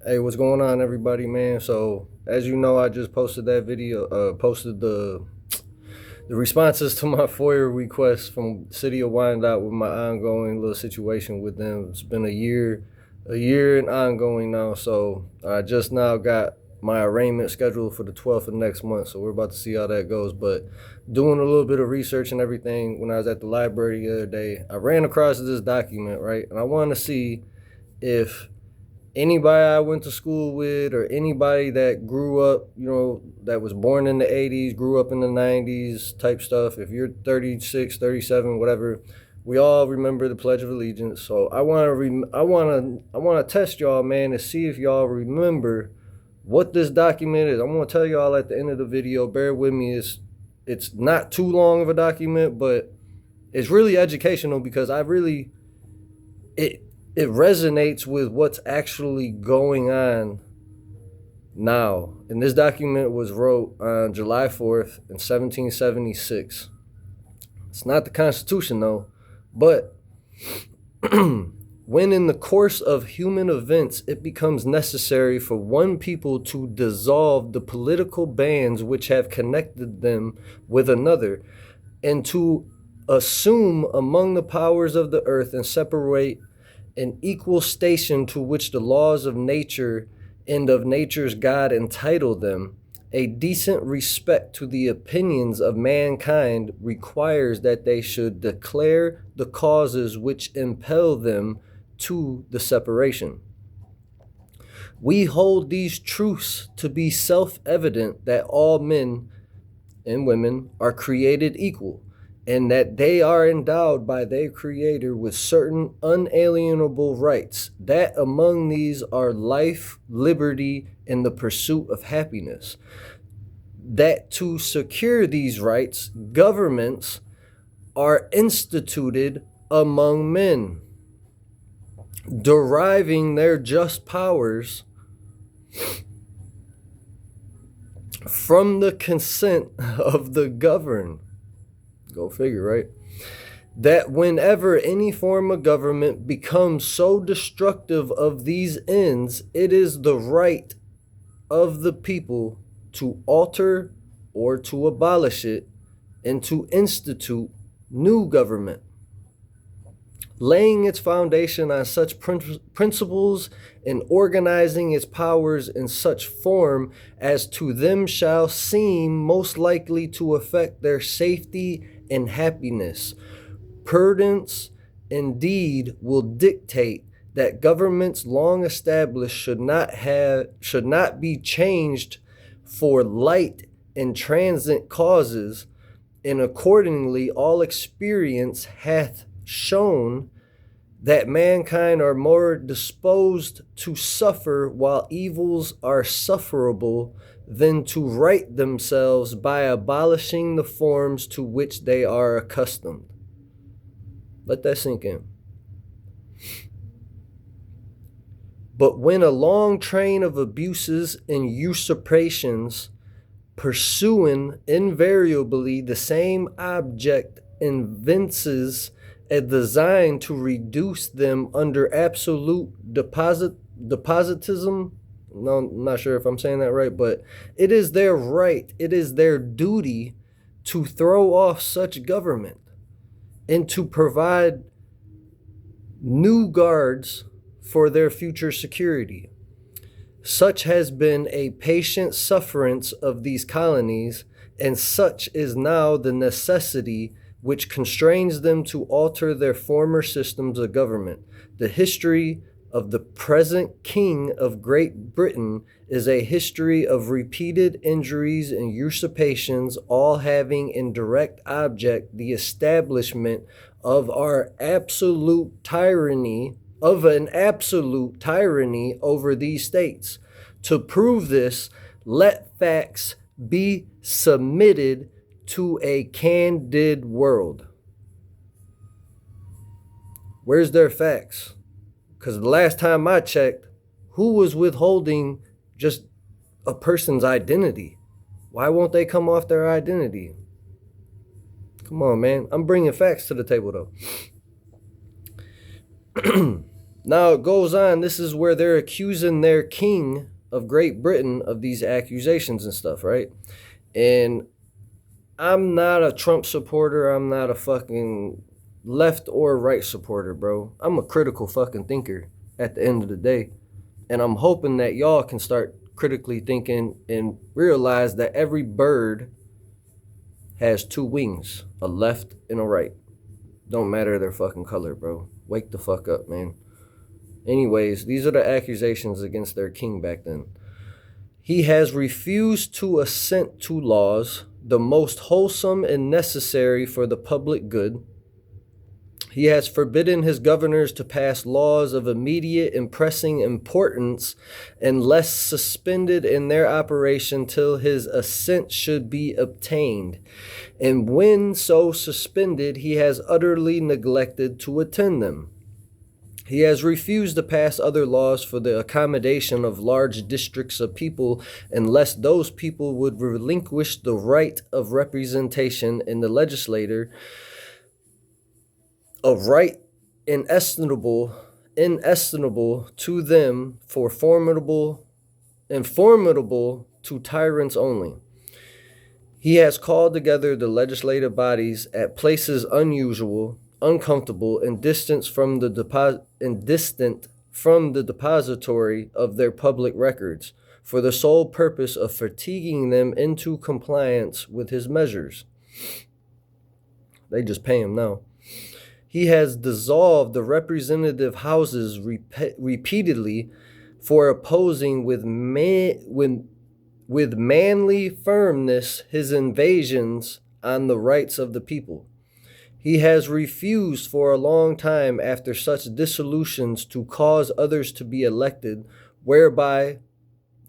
Hey, what's going on, everybody, man? So, as you know, I just posted that video, posted the responses to my FOIA request from City of Wyandotte with my ongoing little situation with them. It's been a year and ongoing now. So, I just now got my arraignment scheduled for the 12th of next month. So, we're about to see how that goes. But doing a little bit of research and everything, when I was at the library the other day, I ran across this document, right? And I wanted to see if anybody I went to school with or anybody that grew up, that was born in the 80s, grew up in the 90s type stuff, if you're 36, 37, whatever, we all remember the Pledge of Allegiance. So I want to test y'all, man, to see if y'all remember what this document is. I'm going to tell y'all at the end of the video. Bear with me. It's not too long of a document, but it's really educational because it it resonates with what's actually going on now. And this document was wrote on July 4th in 1776. It's not the Constitution, though, but when in the course of human events it becomes necessary for one people to dissolve the political bands which have connected them with another, and to assume among the powers of the earth and separate an equal station to which the laws of nature and of nature's God entitle them, a decent respect to the opinions of mankind requires that they should declare the causes which impel them to the separation. We hold these truths to be self-evident, that all men and women are created equal, and that they are endowed by their Creator with certain unalienable rights, that among these are life, liberty, and the pursuit of happiness. That to secure these rights, governments are instituted among men, deriving their just powers from the consent of the governed. Go figure, right? That whenever any form of government becomes so destructive of these ends, it is the right of the people to alter or to abolish it and to institute new government, laying its foundation on such principles and organizing its powers in such form as to them shall seem most likely to affect their safety and happiness. Prudence indeed will dictate that governments long established should not be changed for light and transient causes, and accordingly all experience hath shown that mankind are more disposed to suffer while evils are sufferable than to right themselves by abolishing the forms to which they are accustomed. Let that sink in. But when a long train of abuses and usurpations, pursuing invariably the same object, evinces a design to reduce them under absolute despotism. No, I'm not sure if I'm saying that right, but it is their right, it is their duty to throw off such government and to provide new guards for their future security. Such has been a patient sufferance of these colonies, and such is now the necessity which constrains them to alter their former systems of government. The history of the present King of Great Britain is a history of repeated injuries and usurpations, all having in direct object the establishment of an absolute tyranny over these states. To prove this, let facts be submitted to a candid world. Where's their facts? Because the last time I checked, who was withholding just a person's identity? Why won't they come off their identity? Come on, man. I'm bringing facts to the table, though. Now it goes on. This is where they're accusing their king of Great Britain of these accusations and stuff, right? And I'm not a Trump supporter. I'm not a fucking left or right supporter, bro. I'm a critical fucking thinker at the end of the day. And I'm hoping that y'all can start critically thinking and realize that every bird has two wings, a left and a right. Don't matter their fucking color, bro. Wake the fuck up, man. Anyways, these are the accusations against their king back then. He has refused to assent to laws, the most wholesome and necessary for the public good. He has forbidden his governors to pass laws of immediate and pressing importance unless suspended in their operation till his assent should be obtained. And when so suspended, he has utterly neglected to attend them. He has refused to pass other laws for the accommodation of large districts of people unless those people would relinquish the right of representation in the legislature, a right inestimable to them, for formidable to tyrants only. He has called together the legislative bodies at places unusual, uncomfortable, and distant from the depository of their public records, for the sole purpose of fatiguing them into compliance with his measures. They just pay him now. He has dissolved the representative houses repeatedly for opposing with manly firmness his invasions on the rights of the people. He has refused for a long time after such dissolutions to cause others to be elected, whereby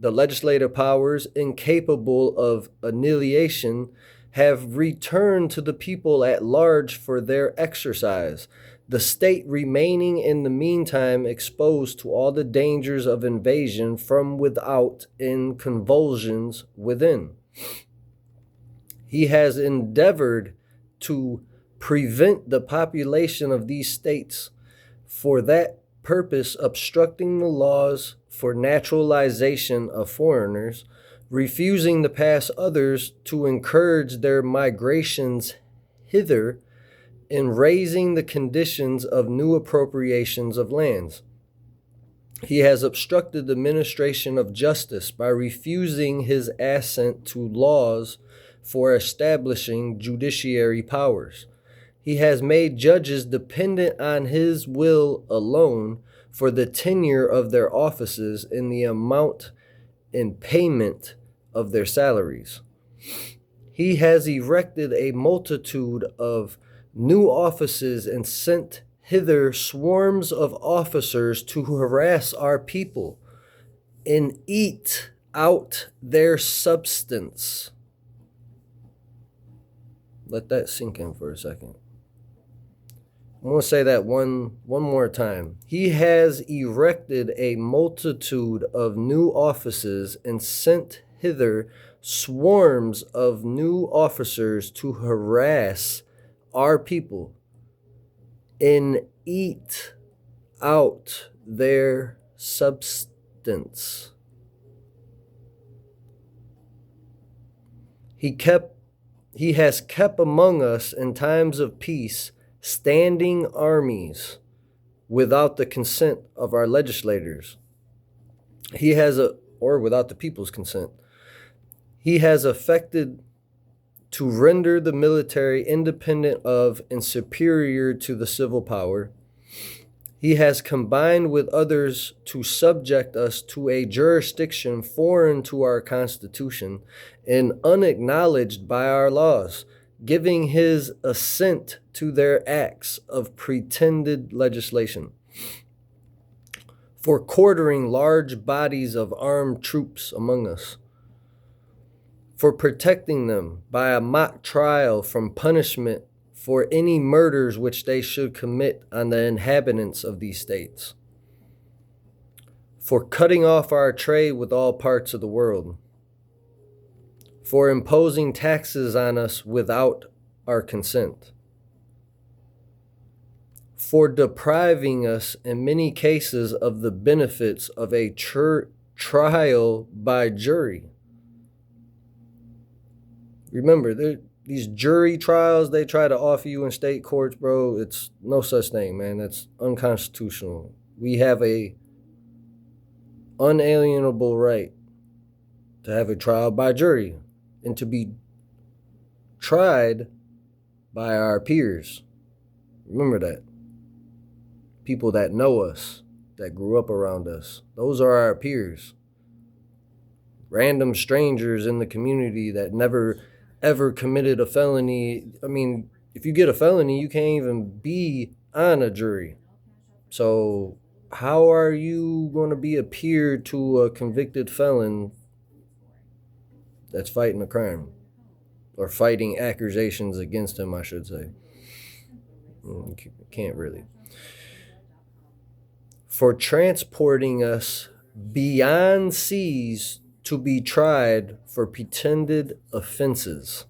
the legislative powers, incapable of annihilation, have returned to the people at large for their exercise, the state remaining in the meantime exposed to all the dangers of invasion from without and convulsions within. He has endeavored to prevent the population of these states, for that purpose obstructing the laws for naturalization of foreigners, refusing to pass others to encourage their migrations hither, and raising the conditions of new appropriations of lands. He has obstructed the administration of justice by refusing his assent to laws for establishing judiciary powers. He has made judges dependent on his will alone for the tenure of their offices and the amount and payment of their salaries. He has erected a multitude of new offices and sent hither swarms of officers to harass our people and eat out their substance. Let that sink in for a second. I'm going to say that one more time. He has erected a multitude of new offices and sent hither swarms of new officers to harass our people and eat out their substance. He has kept among us in times of peace standing armies without the consent of our legislators. Or without the people's consent. He has affected to render the military independent of and superior to the civil power. He has combined with others to subject us to a jurisdiction foreign to our Constitution and unacknowledged by our laws, giving his assent to their acts of pretended legislation, for quartering large bodies of armed troops among us, for protecting them by a mock trial from punishment for any murders which they should commit on the inhabitants of these states, for cutting off our trade with all parts of the world, for imposing taxes on us without our consent, for depriving us in many cases of the benefits of a trial by jury. Remember, these jury trials they try to offer you in state courts, bro, it's no such thing, man. That's unconstitutional. We have a unalienable right to have a trial by jury and to be tried by our peers. Remember that. People that know us, that grew up around us. Those are our peers. Random strangers in the community that never ever committed a felony. I mean, if you get a felony, you can't even be on a jury. So how are you going to be a peer to a convicted felon that's fighting a crime? Or fighting accusations against him, I should say. Can't really. For transporting us beyond seas to be tried for pretended offenses.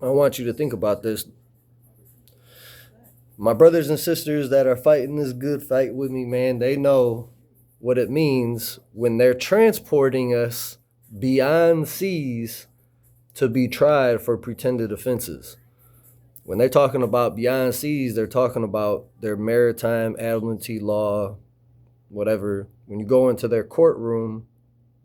I want you to think about this. My brothers and sisters that are fighting this good fight with me, man, they know what it means when they're transporting us beyond seas to be tried for pretended offenses. When they're talking about beyond seas, they're talking about their maritime admiralty law, whatever. When you go into their courtroom,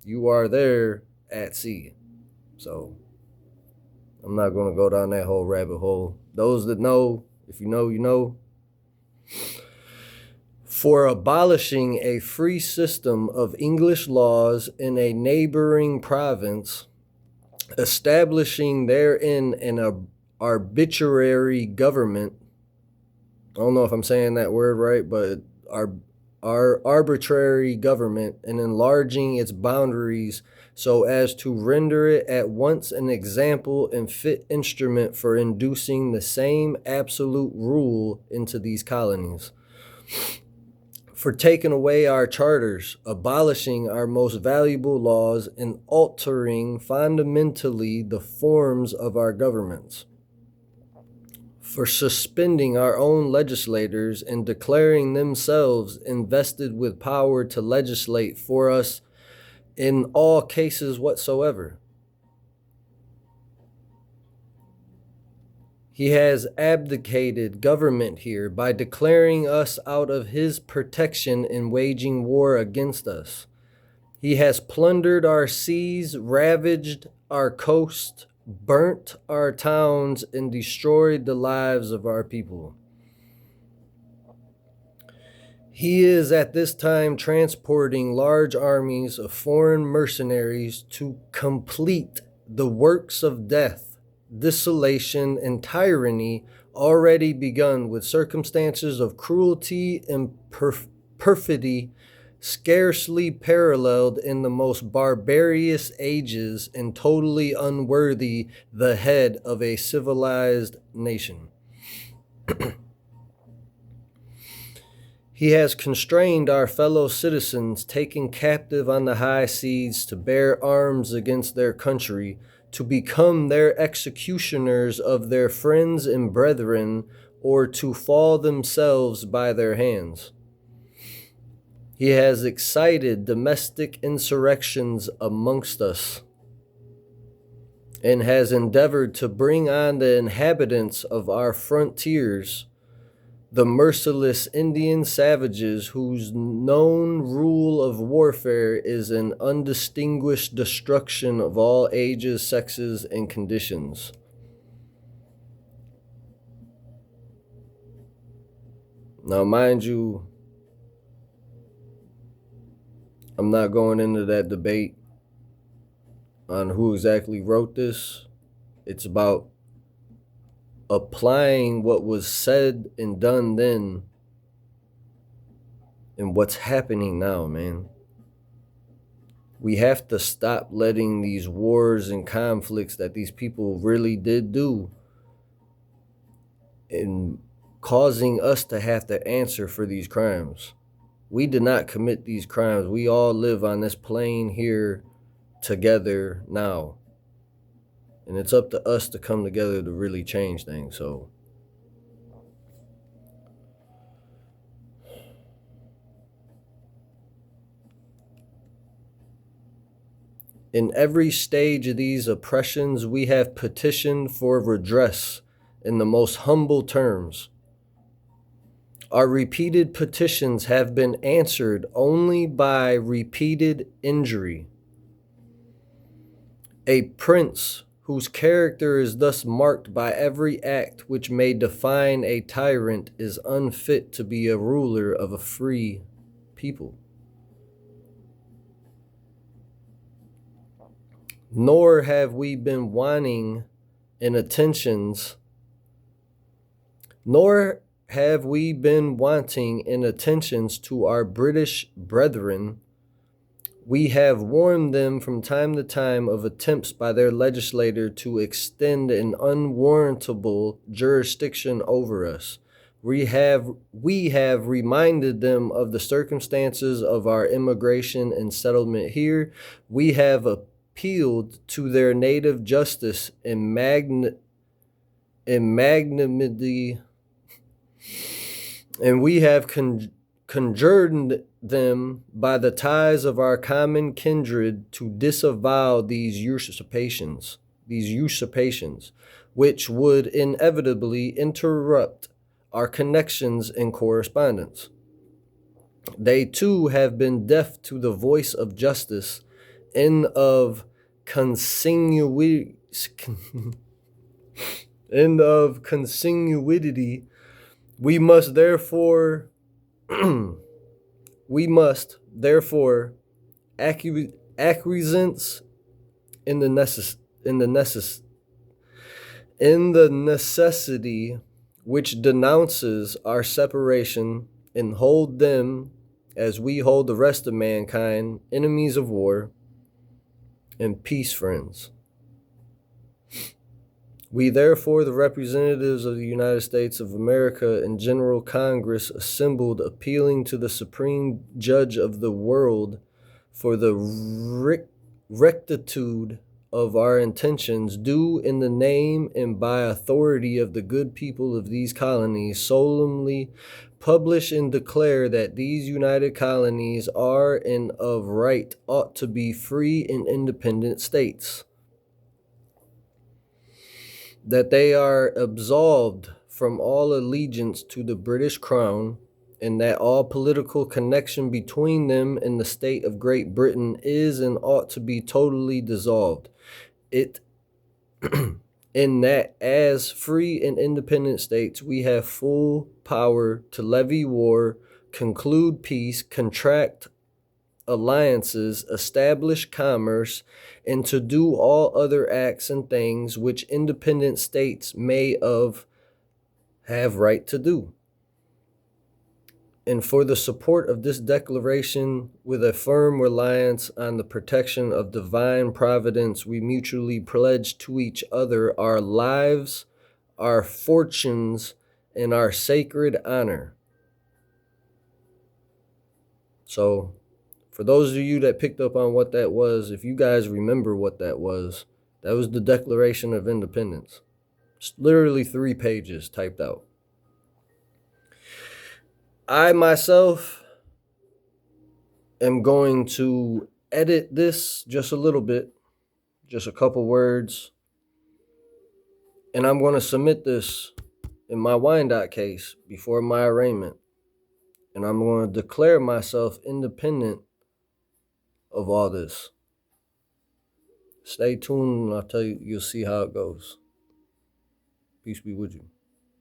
you are there at sea. So I'm not going to go down that whole rabbit hole. Those that know, if you know, you know. For abolishing a free system of English laws in a neighboring province, establishing therein an arbitrary government. I don't know if I'm saying that word right, but our arbitrary government, and enlarging its boundaries so as to render it at once an example and fit instrument for inducing the same absolute rule into these colonies. For taking away our charters, abolishing our most valuable laws, and altering fundamentally the forms of our governments. For suspending our own legislators and declaring themselves invested with power to legislate for us in all cases whatsoever. He has abdicated government here by declaring us out of his protection and waging war against us. He has plundered our seas, ravaged our coast, burnt our towns, and destroyed the lives of our people. He is at this time transporting large armies of foreign mercenaries to complete the works of death, desolation, and tyranny already begun with circumstances of cruelty and perfidy scarcely paralleled in the most barbarous ages and totally unworthy the head of a civilized nation. He has constrained our fellow citizens taken captive on the high seas to bear arms against their country, to become their executioners of their friends and brethren, or to fall themselves by their hands. He has excited domestic insurrections amongst us, and has endeavored to bring on the inhabitants of our frontiers, the merciless Indian savages whose known rule of warfare is an undistinguished destruction of all ages, sexes, and conditions. Now, mind you, I'm not going into that debate on who exactly wrote this. It's about applying what was said and done then and what's happening now, man. We have to stop letting these wars and conflicts that these people really did do and causing us to have to answer for these crimes. We did not commit these crimes. We all live on this plane here together now. And it's up to us to come together to really change things. So In every stage of these oppressions, we have petitioned for redress in the most humble terms. Our repeated petitions have been answered only by repeated injury. A prince whose character is thus marked by every act which may define a tyrant is unfit to be a ruler of a free people. Nor have we been wanting in attentions, to our British brethren. We have warned them from time to time of attempts by their legislator to extend an unwarrantable jurisdiction over us. We have reminded them of the circumstances of our immigration and settlement here. We have appealed to their native justice and magnanimity, and we have conjured them by the ties of our common kindred to disavow these usurpations, which would inevitably interrupt our connections and correspondence. They too have been deaf to the voice of justice and of consanguinity. We must therefore acquiescence in the necessity which denounces our separation, and hold them, as we hold the rest of mankind, enemies of war and peace friends. We therefore, the representatives of the United States of America and General Congress assembled, appealing to the Supreme Judge of the world for the rectitude of our intentions, do in the name and by authority of the good people of these colonies solemnly publish and declare that these united colonies are and of right ought to be free and independent states, that they are absolved from all allegiance to the British Crown, and that all political connection between them and the state of Great Britain is and ought to be totally dissolved. In that as free and independent states, we have full power to levy war, conclude peace, contract alliances, establish commerce, and to do all other acts and things which independent states may have right to do. And for the support of this declaration, with a firm reliance on the protection of divine providence, we mutually pledge to each other our lives, our fortunes, and our sacred honor. So, for those of you that picked up on what that was, if you guys remember what that was the Declaration of Independence. It's literally 3 pages typed out. I myself am going to edit this just a little bit, just a couple words, and I'm going to submit this in my Wyandotte case before my arraignment, and I'm going to declare myself independent of all this. Stay tuned, and I'll tell you, you'll see how it goes. Peace be with you.